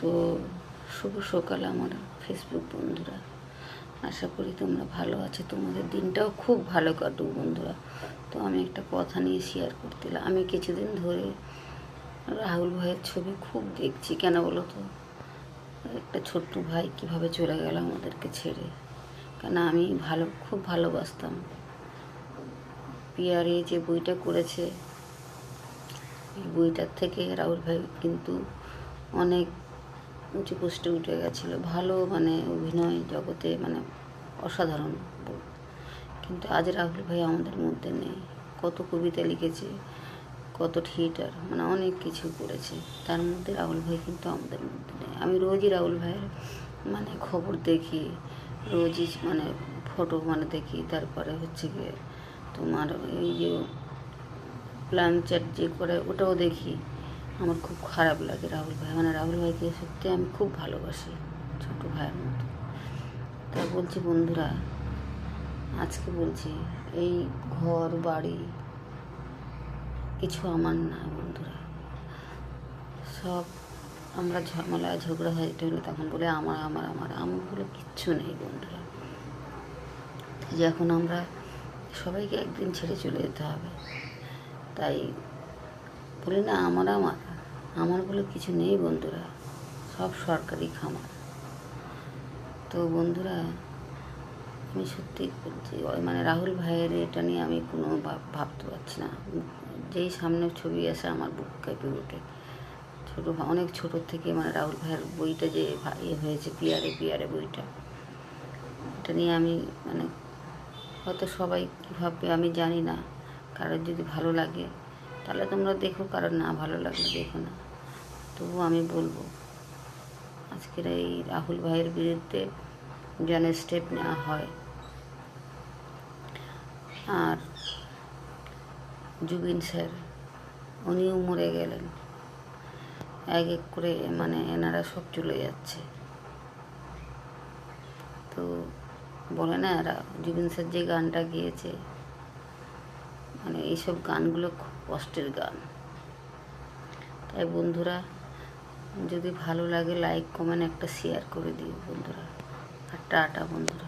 তো শুভ সকাল আমার ফেসবুক বন্ধুরা, আশা করি তোমরা ভালো আছো, তোমাদের দিনটাও খুব ভালো কাটুক বন্ধুরা। তো আমি একটা কথা নিয়ে শেয়ার করতেলাম। আমি কিছুদিন ধরে রাহুল ভাইয়ের ছবি খুব দেখছি। কেন বলো তো, একটা ছোট্ট ভাই কিভাবে চলে গেল আমাদেরকে ছেড়ে। কেন আমি খুব ভালোবাসতাম। পিয়ারে যে বইটা করেছে, এই বইটার থেকে রাহুল ভাই কিন্তু অনেক উঁচু পোস্টে উঠে গেছিলো। ভালো অভিনয় জগতে অসাধারণ। কিন্তু আজ রাহুল ভাই আমাদের মধ্যে নেই। কত কবিতা লিখেছে, কত থিয়েটার অনেক কিছু করেছে, তার মধ্যে রাহুল ভাই কিন্তু আমাদের মধ্যে নেই। আমি রোজই রাহুল ভাইয়ের খবর দেখি, রোজই ফটো দেখি। তারপরে হচ্ছে গিয়ে তোমার এই যে প্ল্যান চ্যাট যে করে ওটাও দেখি। আমার খুব খারাপ লাগে রাহুল ভাই, রাহুল ভাইকে সত্যি আমি খুব ভালোবাসি, ছোটো ভাইয়ের মতো। তা বলছি বন্ধুরা, আজকে বলছি এই ঘর বাড়ি কিছু আমার না বন্ধুরা। সব আমরা ঝামেলা ঝগড়া হয়ে হলে তখন বলে আমার আমার আমার আমার বলে কিচ্ছু নেই বন্ধুরা। যে এখন আমরা সবাইকে একদিন ছেড়ে চলে যেতে হবে, তাই বলি না আমার আমার আমার বলে কিছু নেই বন্ধুরা, সব সরকারি খামার। তো বন্ধুরা, আমি সত্যি বলছি রাহুল ভাইয়ের এটা নিয়ে আমি কোনো ভাবতে পারছি না। যেই সামনে ছবি আসে আমার বুক কেঁপে ওঠে। অনেক ছোটোর থেকে রাহুল ভাইয়ের বইটা যে হয়েছে পিয়ারে বইটা, এটা নিয়ে আমি হয়তো সবাই কী ভাববে আমি জানি না। কারোর যদি ভালো লাগে তাহলে তোমরা দেখো, কারোর না ভালো লাগলে দেখো না। তবু আমি বলবো আজকের এই রাহুল ভাইয়ের বিরুদ্ধে যেন স্টেপ নেওয়া হয়। আর জুবিন স্যার, উনিও মরে গেলেন। এক এক করে এনারা সব চলে যাচ্ছে। তো বলে না, জুবিন স্যার যে গানটা গিয়েছে, এইসব গানগুলো খুব কষ্টের গান। তাই বন্ধুরা, যদি ভালো লাগে লাইক কমেন্ট একটা শেয়ার করে দিও বন্ধুরা। আর টাটা বন্ধুরা।